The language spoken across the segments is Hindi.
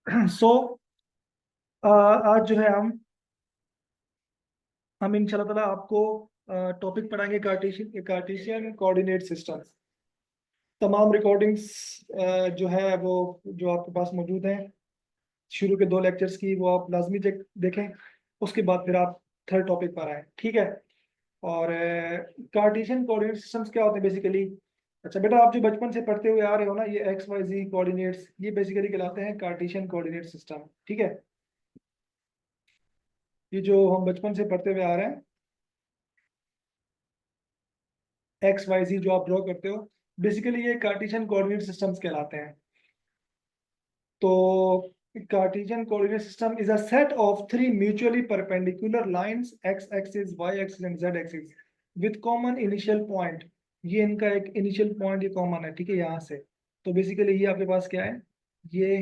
सो आज जो है हम इंशाल्लाह ताला आपको टॉपिक पढ़ाएंगे कार्टेशियन कोऑर्डिनेट सिस्टम्स। तमाम रिकॉर्डिंग्स जो है वो जो आपके पास मौजूद हैं शुरू के 2 लेक्चर्स की, वो आप लाजमी देखें। उसके बाद फिर आप थर्ड टॉपिक पर आए, ठीक है। और कार्टेशियन कोऑर्डिनेट सिस्टम्स क्या होते हैं बेसिकली? अच्छा बेटा, आप जो बचपन से पढ़ते हुए आ रहे हो ना, ये एक्स वाई जी कोऑर्डिनेट्स, ये बेसिकली कहलाते हैं कार्टेशियन कोऑर्डिनेट सिस्टम, ठीक है। ये जो हम बचपन से पढ़ते हुए आ रहे हैं, एक्स वाई जी जो आप ड्रॉ करते हो, बेसिकली ये कार्टेशियन कोऑर्डिनेट सिस्टम्स कहलाते हैं। तो Cartesian coordinate system is a set of 3 mutually perpendicular lines, X axis, Y axis and Z axis, with common initial point. ये इनका एक इनिशियल पॉइंट ये कॉमन है, ठीक है, यहाँ से। तो बेसिकली ये आपके पास क्या है, ये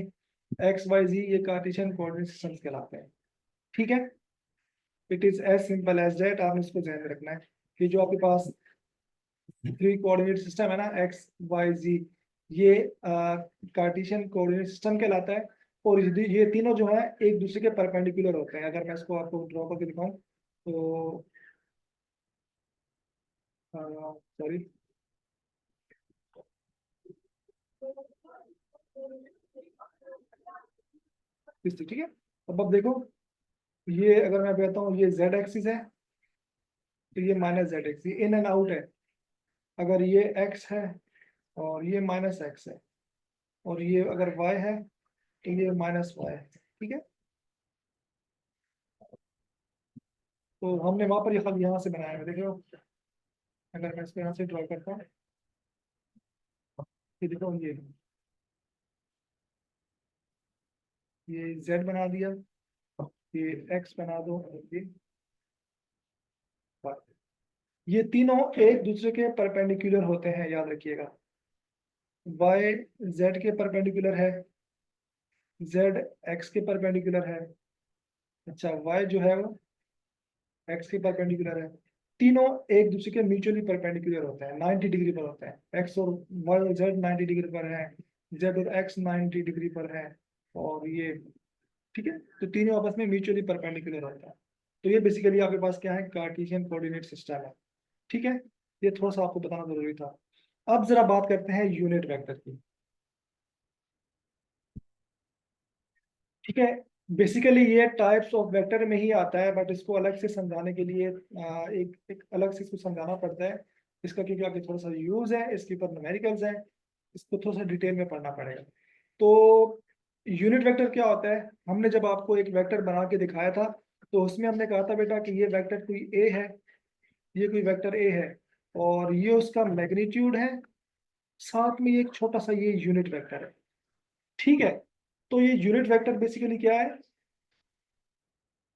एक्स वाई जी, ये कार्टेशियन कोऑर्डिनेट सिस्टम्स कहलाते हैं, ठीक है। It is as simple as that, आपने इसको ध्यान में रखना है कि जो आपके पास 3 कोऑर्डिनेट सिस्टम है ना, एक्स वाई जी, ये कार्टेशियन कोऑर्डिनेट सिस्टम कहलाता है। और ये तीनों जो है एक दूसरे के परपेंडिकुलर होते हैं। अगर मैं इसको आपको ड्रॉ करके दिखाऊं तो सॉरी, ठीक है। अब देखो, ये अगर मैं कहता हूँ ये जेड एक्सिस है, तो ये माइनस जेड एक्स, ये इन एंड आउट है। अगर ये एक्स है और ये माइनस एक्स है, और ये अगर वाई है तो ये माइनस वाई है, ठीक है। तो हमने वहां पर ये खाली यहाँ से बनाया है, देख रहे हो। अगर मैं इसको यहाँ से ड्रॉ करता हूँ, ये देखो, ये z बना दिया, ये x बना दो, और ये y। ये तीनों एक दूसरे के परपेंडिकुलर होते हैं, याद रखिएगा। y z के परपेंडिकुलर है, z x के परपेंडिकुलर है। अच्छा, y जो है वो x के परपेंडिकुलर है। तीनों एक दूसरे के म्यूचुअली परपेंडिकुलर होते हैं, 90 डिग्री पर होते हैं। x और y और z 90 डिग्री पर है, z और x 90 डिग्री पर है, और ये, ठीक है। तो तीनों आपस में म्यूचुअली परपेंडिकुलर होता है। तो ये बेसिकली आपके पास क्या है, कार्टेशियन कोऑर्डिनेट सिस्टम है, ठीक है। ये थोड़ा सा आपको बताना जरूरी था। अब जरा बात करते हैं यूनिट वेक्टर की, ठीक है। बेसिकली ये टाइप्स ऑफ वेक्टर में ही आता है, बट इसको अलग से समझाने के लिए एक अलग से इसको समझाना पड़ता है इसका, क्योंकि आगे थोड़ा सा यूज है, इसके ऊपर न्यूमेरिकल्स हैं, इसको थोड़ा सा डिटेल में पढ़ना पड़ेगा। तो यूनिट वेक्टर क्या होता है, हमने जब आपको एक वेक्टर बना के दिखाया था, तो उसमें हमने कहा था बेटा कि ये वेक्टर कोई ए है, ये कोई वेक्टर ए है, और ये उसका मैग्नीट्यूड है, साथ में ये एक छोटा सा ये यूनिट वेक्टर है, ठीक है। तो ये यूनिट वेक्टर बेसिकली क्या है,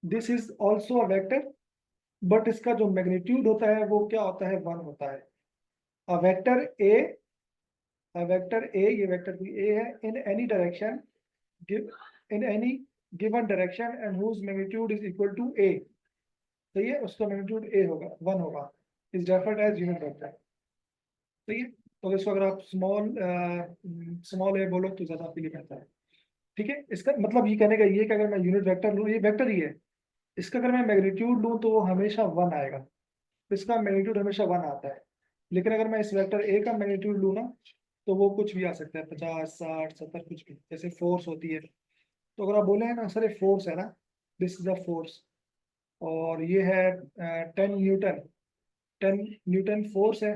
this is also a vector, but इसका जो मैग्नीट्यूड होता है वो क्या होता है, 1 होता है। अ वेक्टर ए, ये वेक्टर भी ए है, in any direction, in any given direction and whose magnitude is equal to a. सही है, उसका मैग्नीट्यूड ए होगा, 1 होगा, is referred as unit vector. सही है। तो इसको अगर आप स्मॉल ए बोलो तो ज्यादा आपके लिए बेहतर है, ठीक है। इसका मतलब ये कहने का ये कि अगर मैं यूनिट वेक्टर लूँ, ये वेक्टर ही है, इसका अगर मैं मैग्नीट्यूड लूँ तो वो हमेशा 1 आएगा। तो इसका मैग्नीट्यूड हमेशा 1 आता है। लेकिन अगर मैं इस वेक्टर ए का मैग्नीट्यूड लूँ ना, तो वो कुछ भी आ सकता है, 50, 60, 70, कुछ भी, जैसे फोर्स होती है। तो अगर आप बोले हैं ना सर ये फोर्स है ना, दिस इज अ फोर्स, और ये है 10 न्यूटन, 10 न्यूटन फोर्स है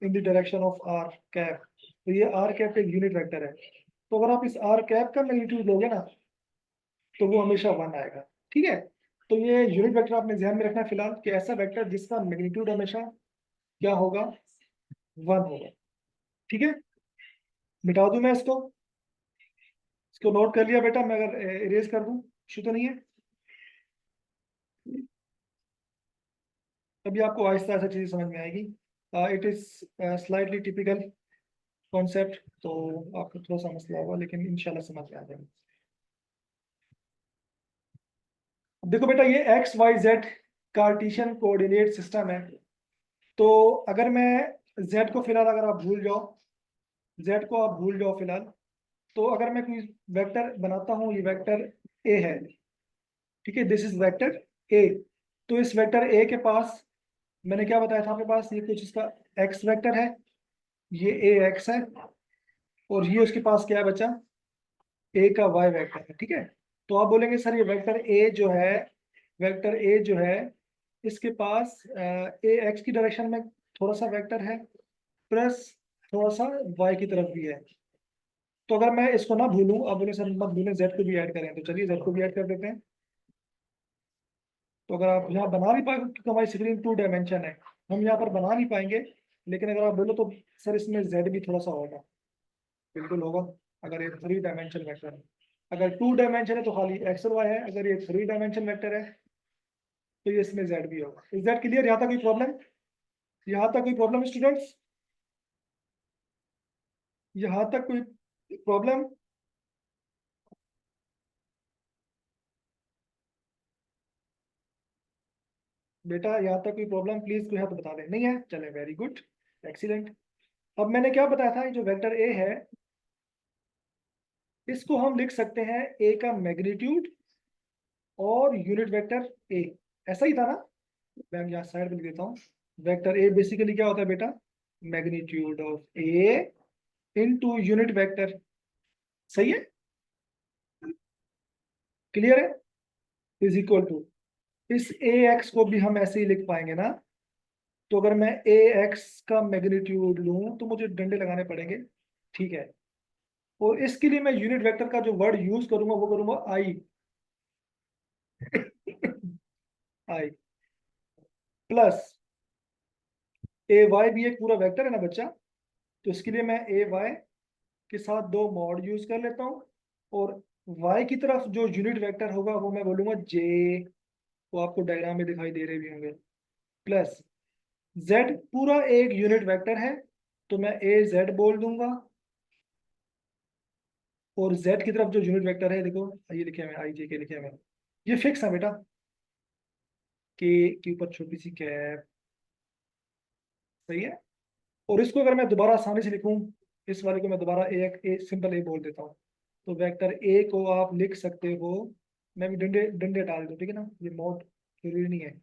in the direction of R cap. तो ये आर कैप एक यूनिट वेक्टर है। तो अगर आप इस आर कैप का मैग्नीट्यूड लोगे ना, तो वो हमेशा 1 आएगा, ठीक है। तो ये यूनिट वेक्टर आपने ध्यान में रखना है फिलहाल, कि ऐसा वेक्टर जिसका मैग्नीट्यूड हमेशा क्या होगा, 1 होगा, ठीक है। मिटा दूं मैं इसको नोट कर लिया बेटा, मैं अगर इरेज कर दूं, इशू तो नहीं है। तभी आपको आहिस्ता आहिस्ता चीजें समझ में आएगी। It is slightly typical concept, तो आपको थोड़ा सा मसला होगा, लेकिन इंशाल्लाह समझ में आ जाएगा। अब देखो बेटा, ये X Y Z Cartesian coordinate system है। तो अगर मैं जेड को फिलहाल, अगर आप भूल जाओ, जेड को आप भूल जाओ फिलहाल, तो अगर मैं कोई वेक्टर बनाता हूँ, ये वेक्टर ए है, ठीक है, दिस इज वेक्टर ए। तो इस वेक्टर ए के पास मैंने क्या बताया था आपके पास, ये कुछ इसका एक्स वेक्टर है, ये ए एक्स है, और ये उसके पास क्या है बच्चा, ए का वाई वेक्टर है, ठीक है। तो आप बोलेंगे सर ये वेक्टर ए जो है, वेक्टर ए जो है, इसके पास ए एक्स की डायरेक्शन में थोड़ा सा वेक्टर है, प्लस थोड़ा सा वाई की तरफ भी है। तो अगर मैं इसको ना भूलूं, अब बोले सर मत भूलें जेड को भी ऐड करें, तो चलिए जेड को भी ऐड कर देते हैं। तो अगर आप यहाँ बना नहीं पाएंगे, क्योंकि हमारी स्क्रीन 2 डायमेंशन है, हम यहाँ पर बना नहीं पाएंगे, लेकिन अगर आप बोलो तो सर इसमें जेड भी थोड़ा सा होगा, बिल्कुल होगा। अगर ये 3 डायमेंशन वेक्टर है, अगर 2 डायमेंशन है तो खाली एक्स और वाई है, अगर ये 3 डायमेंशन वेक्टर है तो ये इसमें जेड भी होगा। Is that clear? यहाँ तक कोई प्रॉब्लम? यहाँ तक कोई प्रॉब्लम स्टूडेंट्स? यहाँ तक कोई प्रॉब्लम? बेटा यहाँ तक कोई प्रॉब्लम प्लीज कोई हाथ बता दे, नहीं है? चले, वेरी गुड, एक्सीलेंट। अब मैंने क्या बताया था, ये जो वेक्टर ए है, इसको हम लिख सकते हैं ए का मैग्नीट्यूड और यूनिट वेक्टर ए, ऐसा ही था ना? मैं यहाँ साइड में लिख देता हूँ। वेक्टर ए बेसिकली क्या होता है बेटा, magnitude of A into unit vector, सही है? क्लियर है? इज इक्वल टू, इस ए एक्स को भी हम ऐसे ही लिख पाएंगे ना। तो अगर मैं ए एक्स का मैग्नीट्यूड लूं तो मुझे डंडे लगाने पड़ेंगे, ठीक है। और इसके लिए मैं यूनिट वेक्टर का जो वर्ड यूज करूंगा वो करूंगा आई। आई प्लस ए वाई भी एक पूरा वेक्टर है ना बच्चा, तो इसके लिए मैं ए वाई के साथ 2 मॉड यूज कर लेता हूँ, और वाई की तरफ जो यूनिट वेक्टर होगा वो मैं बोलूंगा जे, वो आपको डायग्राम में दिखाई दे रहे भी होंगे, प्लस जेड पूरा एक यूनिट वेक्टर है, तो मैं ए जेड बोल दूंगा। और जेड की तरफ जो यूनिट वेक्टर है, देखो ये लिखे हुए आई जे के लिखे हुए हैं, ये फिक्स है बेटा, के ऊपर छोटी सी कैप, सही है। और इसको अगर मैं दोबारा आसानी से लिखूं, इस वाले को मैं दोबारा ए सिंपल ए बोल देता हूँ, तो वेक्टर ए को आप लिख सकते हो, मैं भी डंडे डंडे डाल दूँ, ठीक है ना, ये मोड जरूरी नहीं है,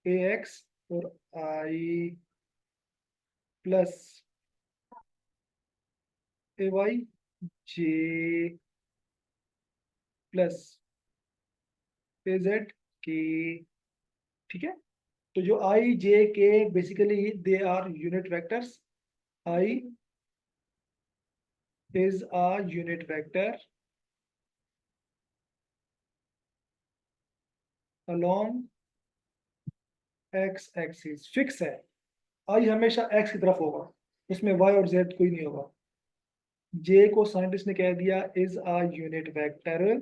ए एक्स और I plus A Y J plus A Z K, ठीक है। तो जो I J K basically they are unit vectors, I is a unit vector along x axis, fix है, आई हमेशा x की तरफ होगा, इसमें y और z कोई नहीं होगा। j को साइंटिस्ट ने कह दिया इज अ यूनिट वेक्टर,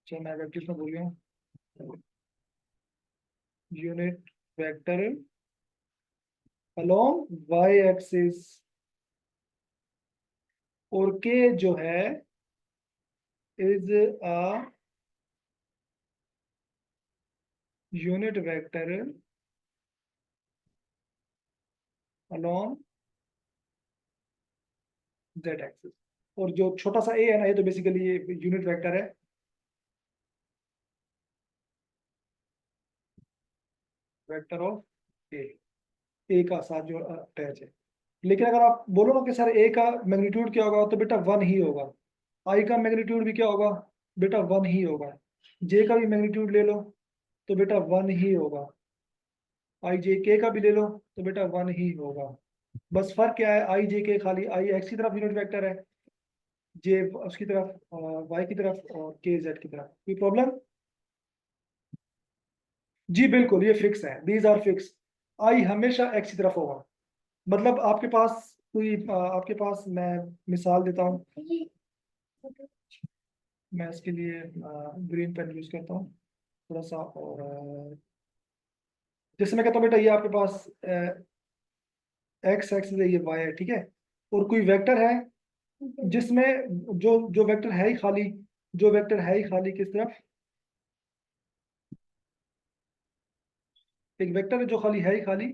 चलो मैं वेक्टर में बोल रहा हूँ, unit vector along y axis, और k जो है is a unit vector along z axis। और जो छोटा सा a है ना, ये तो बेसिकली ये यूनिट वेक्टर है, वेक्टर ऑफ ए का साथ जो अटैच है। लेकिन अगर आप बोलो ना कि सर ए का मैग्नीट्यूड क्या होगा, तो बेटा 1 ही होगा। आई का मैग्नीट्यूड भी क्या होगा, बेटा 1 ही होगा। जे का भी मैग्नीट्यूड ले लो तो बेटा 1 ही होगा। आई जे के का भी ले लो तो बेटा 1 ही होगा। बस फर्क क्या है, आई जे के खाली आई एक्स की तरफ यूनिट वेक्टर है, जे उसकी तरफ, वाई की तरफ, और के जेड की तरफ। कोई प्रॉब्लम? जी बिल्कुल, ये फिक्स है, दीज आर फिक्स। आई हमेशा एक्स की तरफ होगा। मतलब आपके पास कोई आपके पास मैं मिसाल देता हूँ, मैं इसके लिए ग्रीन पेन यूज करता हूँ थोड़ा सा, और जैसे मैं कहता हूँ बेटा ये आपके पास एक्स एक्स ये वाई है, ठीक है। और कोई वेक्टर है जिसमें जो जो वेक्टर है ही खाली, जो वेक्टर है ही खाली किस तरफ, एक वेक्टर है जो खाली है ही खाली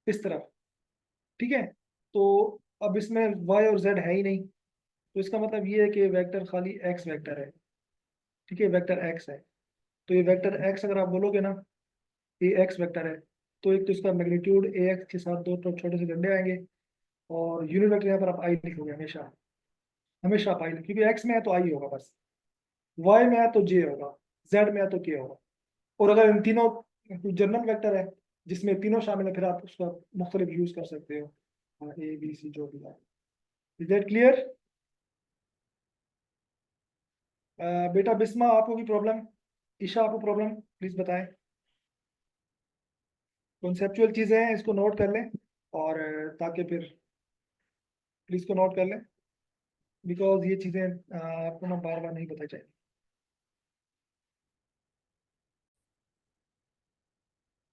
इस तरफ, ठीक है। तो अब इसमें वाई और जेड है ही नहीं, तो इसका मतलब ये है कि वेक्टर खाली एक्स वेक्टर है, ठीक है, वेक्टर एक्स है। तो ये वेक्टर एक्स अगर आप बोलोगे ना, ये एक्स वेक्टर है, तो एक तो इसका मैग्नीट्यूड ए एक्स के साथ दो तो छोटे से डंडे आएंगे, और यूनिट वेक्टर यहाँ पर आप आई लिखोगे हमेशा, हमेशा आप आई, क्योंकि एक्स में है तो आई होगा बस, वाई में है तो जे होगा, जेड में है तो के होगा। और अगर इन तीनों जनरल वेक्टर है जिसमें तीनों शामिल है, फिर आप उसका मुख्तलिफ यूज कर सकते हो, ए बी सी जो भी है। Is that clear? बेटा बिस्मा आपको भी प्रॉब्लम, ईशा आपको प्रॉब्लम, प्लीज बताएं। कॉन्सेप्चुअल चीजें हैं, इसको नोट कर लें, और ताकि फिर प्लीज को नोट कर लें, बिकॉज ये चीजें आपको ना बार बार नहीं पता चाहिए।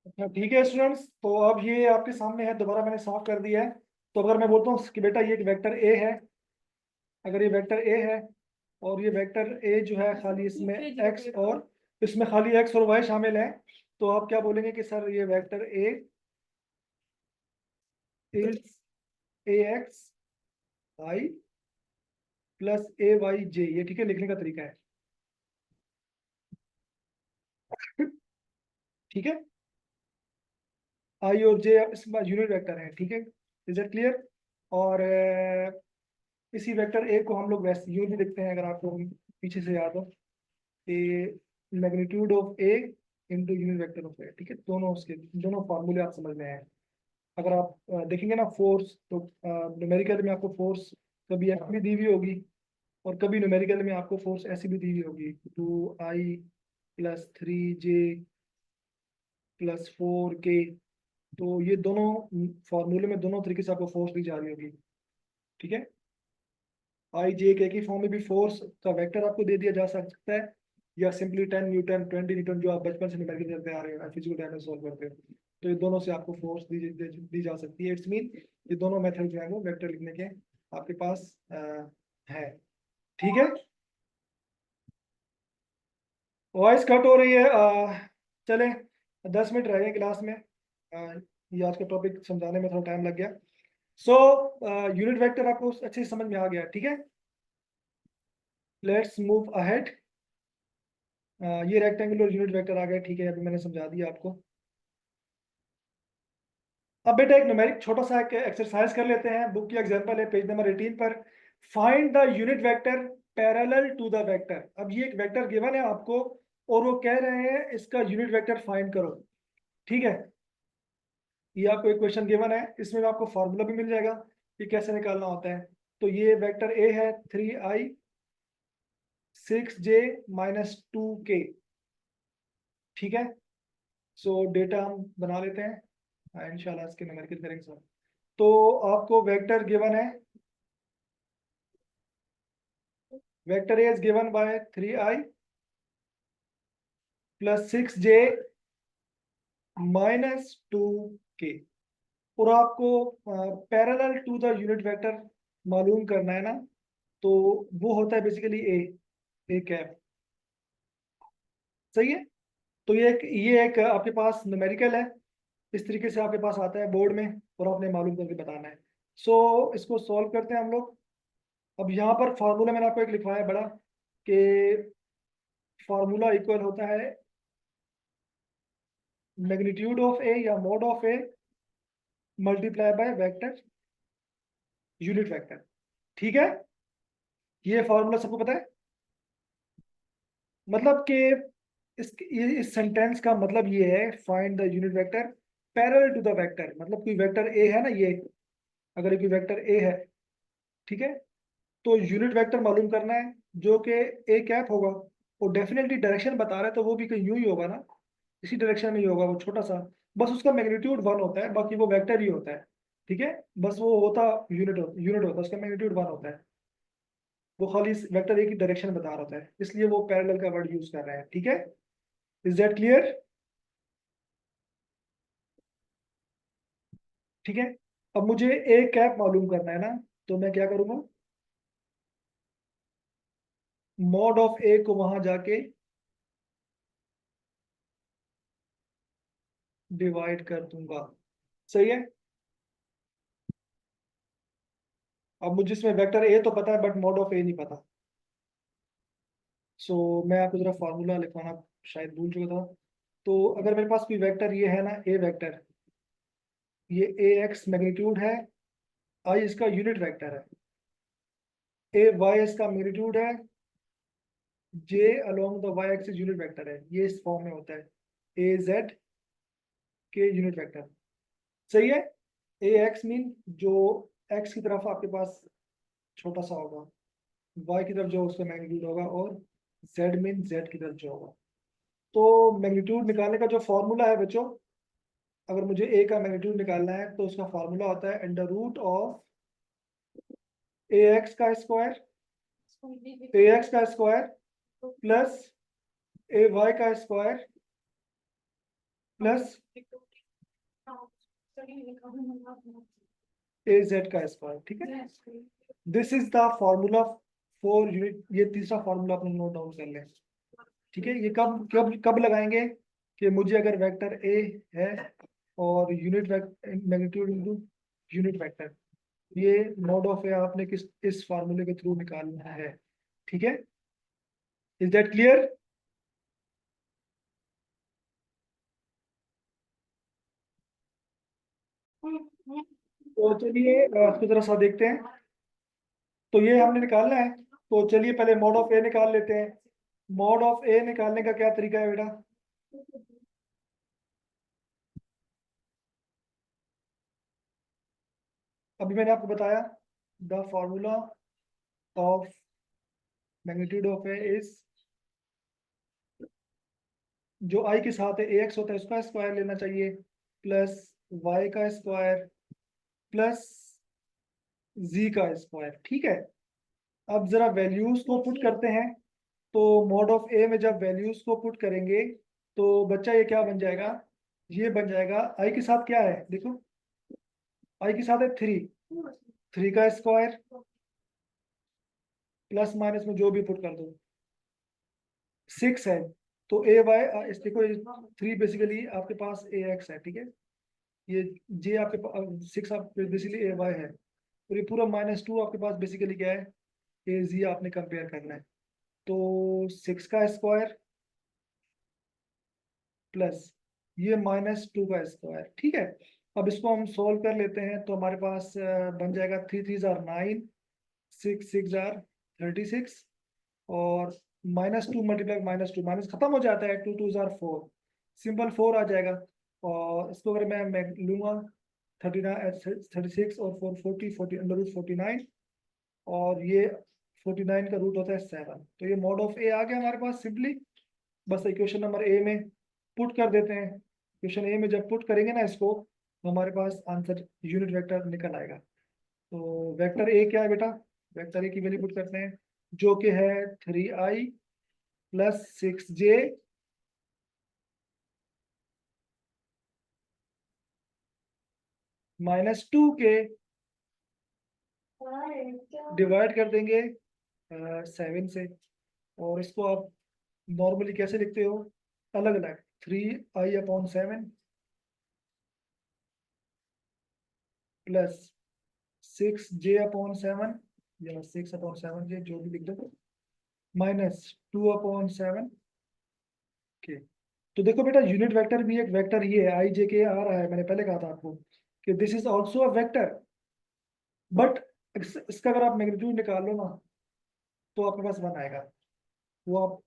अच्छा ठीक है स्टूडेंट्स, तो अब ये आपके सामने है, दोबारा मैंने साफ कर दिया है। तो अगर मैं बोलता हूँ कि बेटा ये एक वेक्टर ए है, अगर ये वेक्टर ए है, और ये वेक्टर ए जो है खाली इसमें एक्स और इसमें खाली एक्स और वाई शामिल है, तो आप क्या बोलेंगे कि सर ये vector A is a x i plus A Y j, ये ठीक है, लिखने का तरीका है, ठीक है। आई और जे इसमें यूनिट वेक्टर है, ठीक है, इज इट क्लियर? और इसी वेक्टर ए को हम लोग वैसे यूं भी लिखते हैं, अगर आपको पीछे से याद हो, a magnitude of a into unit vector of a, ठीक है, दोनों उसके दोनों फार्मूले आप समझ में हैं। अगर आप देखेंगे ना फोर्स, तो न्यूमेरिकल में आपको फोर्स कभी ऐसी भी दी हुई होगी, और कभी न्यूमेरिकल में आपको फोर्स ऐसी भी दी हुई होगी, 2i plus 3j plus 4k। तो ये दोनों फॉर्मूले में दोनों तरीके से आपको फोर्स दी जा रही होगी, ठीक है। आई जे के की फॉर्म में भी फोर्स का वेक्टर आपको दे दिया जा सकता है, या सिंपली 10 न्यूटन 20 न्यूटन, जो आप बचपन से न्यूमेरिकल करते आ रहे हो, फिजिकल टाइम में सॉल्व करते हो, तो ये दोनों से आपको फोर्स दी जा सकती है। इट्स मीन ये दोनों मेथड जो है वो वेक्टर लिखने के आपके पास है, ठीक है। वॉइस कट हो रही है, चले 10 मिनट रह गए क्लास में, ये आज का टॉपिक समझाने में थोड़ा टाइम लग गया। सो यूनिट वेक्टर आपको अच्छे से समझ में आ गया, ठीक है। Let's move ahead. ये रेक्टेंगुलर यूनिट वेक्टर आ गया, ठीक है, अभी मैंने समझा दिया आपको। अब बेटा एक न्यूमेरिक छोटा सा एक एक्सरसाइज कर लेते हैं, बुक की एग्जांपल है पेज नंबर 18 पर। Find the unit vector parallel to the vector. अब ये एक वेक्टर गिवन है आपको, और वो कह रहे हैं इसका यूनिट वेक्टर फाइंड करो, ठीक है। ये आपको एक क्वेश्चन गिवन है, इसमें आपको फार्मूला भी मिल जाएगा कि कैसे निकालना होता है। तो ये वेक्टर ए है 3i 6j -2k, ठीक है। सो डेटा हम बना लेते हैं, इंशाल्लाह इसके न्यूमेरिकल करेंगे सर। तो आपको वेक्टर गिवन है, vector A is given by 3i plus 6j -2k, और आपको parallel to the unit vector मालूम करना है ना, तो वो होता है बेसिकली ए कैप, सही है। तो ये एक आपके पास न्यूमेरिकल है, इस तरीके से आपके पास आता है बोर्ड में, और आपने मालूम करके बताना है। सो इसको सॉल्व करते हैं हम लोग। अब यहाँ पर फार्मूला मैंने आपको एक लिखवाया है बड़ा, कि फार्मूला इक्वल होता है मैग्नीट्यूड ऑफ ए या mode of A multiply by vector unit vector, ठीक है। ये फार्मूला सबको पता है, मतलब कि इस सेंटेंस का मतलब ये है, find the unit vector parallel to the vector, मतलब कोई वेक्टर ए है ना, ये अगर कोई वेक्टर ए है, ठीक है, तो यूनिट वेक्टर मालूम करना है जो कि ए कैप होगा, और डेफिनेटली डायरेक्शन बता रहा है, तो वो भी कहीं यूं ही होगा ना, इसी डायरेक्शन में ही होगा, वो छोटा सा, बस उसका मैग्नीट्यूड 1 होता है, बाकी वो वेक्टर ही होता है, ठीक है। बस वो होता यूनिट होता है, उसका मैग्नीट्यूड 1 होता है, वो खाली वेक्टर ए की डायरेक्शन बता रहा होता है, इसलिए वो पैरेलल का वर्ड यूज कर रहे हैं, ठीक है। Is that clear? ठीक है। अब मुझे ए कैप मालूम करना है ना, तो मैं क्या करूंगा, मॉड ऑफ ए को वहां जाके डिवाइड कर दूंगा, सही है। अब मुझे इसमें वेक्टर ए तो पता है बट मॉड ऑफ ए नहीं पता। सो मैं आपको जरा फार्मूला लिखवाना शायद भूल चुका था। तो अगर मेरे पास कोई वेक्टर ये है ना, ए वेक्टर, ये ए एक्स मैग्नीट्यूड है, आई इसका यूनिट वेक्टर है, ए वाई इसका मैग्नीट्यूड है, j along the y axis unit vector है, ये इस फॉर्म में होता है ए जेड के यूनिट वेक्टर। सही है। ए एक्स मीन जो एक्स की तरफ आपके पास छोटा सा होगा, वाई की तरफ जो उसका मैग्नीट्यूड होगा, और जेड मीन जेड की तरफ जो होगा। तो मैग्नीट्यूड निकालने का जो फॉर्मूला है बच्चों, अगर मुझे ए का मैग्नीट्यूड निकालना है तो उसका फॉर्मूला होता है under root of A X का स्क्वायर, ए एक्स का स्क्वायर प्लस ए वाई का स्क्वायर प्लस ए जेड का स्क्वायर। ठीक है, this is the formula for unit. ये तीसरा फॉर्मूला अपने नोट डाउन कर लें। ठीक है, ये कब कब कब लगाएंगे कि मुझे अगर वेक्टर ए है और unit magnitude into unit vector, ये मॉड ऑफ ए आपने किस इस फार्मूले के थ्रू निकालना है। ठीक है, इज दैट क्लियर? तो चलिए इसको जरा सा देखते हैं। तो ये हमने निकालना है, तो चलिए पहले मॉड ऑफ ए निकाल लेते हैं। मॉड ऑफ ए निकालने का क्या तरीका है बेटा? अभी मैंने आपको बताया the formula of magnitude of A is, जो आई के साथ है ए एक्स होता है उसका स्क्वायर लेना चाहिए, प्लस वाई का स्क्वायर प्लस जी का स्क्वायर। ठीक है, अब जरा वैल्यूज को पुट करते हैं। तो मॉड ऑफ ए में जब वैल्यूज को पुट करेंगे तो बच्चा ये क्या बन जाएगा? ये बन जाएगा आई के साथ क्या है देखो, आई के साथ है थ्री, थ्री का स्क्वायर प्लस माइनस में जो भी पुट कर दो, सिक्स है। तो ए वाई इस देखो, थ्री बेसिकली आपके पास ए एक्स है। ठीक है, ये जे आपके पास सिक्स आप बेसिकली ए वाई है, और ये पूरा माइनस टू आपके पास बेसिकली क्या है? ए जी आपने कंपेयर करना है। तो सिक्स का स्क्वायर प्लस ये माइनस टू का स्क्वायर। ठीक है, अब इसको हम सोल्व कर लेते हैं तो हमारे पास बन जाएगा थ्री थ्री जार नाइन, सिक्स सिक्स जार 36, और minus two multiply minus two, minus खत्म हो जाता है, टू टू जार फोर, सिंपल फोर आ जाएगा। और इसको अगर मैं लूंगा 36 और four forty, forty under root 49, और ये 49 का रूट होता है 7। तो ये मॉड ऑफ ए आ गया हमारे पास सिंपली। बस इक्वेशन नंबर ए में पुट कर देते हैं। इक्वेशन ए में जब पुट करेंगे ना इसको, तो हमारे पास आंसर यूनिट वेक्टर निकल आएगा। तो वेक्टर ए क्या है बेटा? वेक्टर ए की वैल्यू पुट करते हैं, जो कि है 3i plus 6j minus 2k, divide कर देंगे 7 से। और इसको आप नॉर्मली कैसे लिखते हो? अलग अलग, 3i/7 प्लस 6j/7, या 6/7j जो भी लिख दो, माइनस 2/7 के। तो देखो बेटा, यूनिट वेक्टर भी एक वेक्टर ही है, आई जे के आ रहा है, मैंने पहले कहा था आपको कि this is also a vector. But इसका अगर आप मैग्नीट्यूड निकाल लो ना, तो आपके पास वन आएगा। वो आप,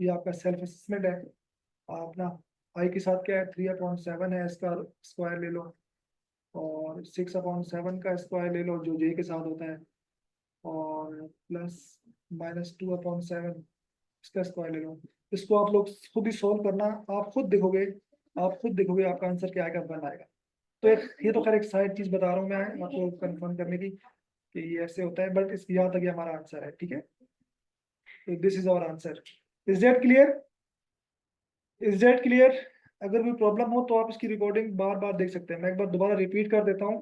ये आपका सेल्फ असेसमेंट है। आप ना आई के साथ क्या है, 3/7 है, इसका स्क्वायर ले लो, और 6/7 का स्क्वायर ले लो जो जे के साथ होता है, और प्लस माइनस 2/7 इसका स्क्वायर ले लो। इसको आप लोग खुद ही सोल्व करना, आप खुद देखोगे, आप खुद देखोगे आपका आंसर क्या आएगा, वन आएगा। तो एक ये तो खैर एक साइड चीज बता रहा हूँ मैं आपको कंफर्म करने की कि ये ऐसे होता है, बट इस यहाँ तक ये हमारा आंसर है। ठीक है, तो this is our answer. Is that clear? Is that clear? अगर कोई प्रॉब्लम हो तो आप इसकी रिकॉर्डिंग बार बार देख सकते हैं। मैं एक बार दोबारा रिपीट कर देता हूँ।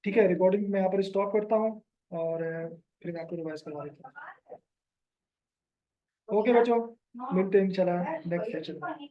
ठीक है, रिकॉर्डिंग मैं यहाँ पर स्टॉप करता हूँ, और फिर मैं आपको रिवाइज करवा देता हूँ। ओके बच्चों, मिलते हैं इंशाल्लाह नेक्स्ट सेशन में।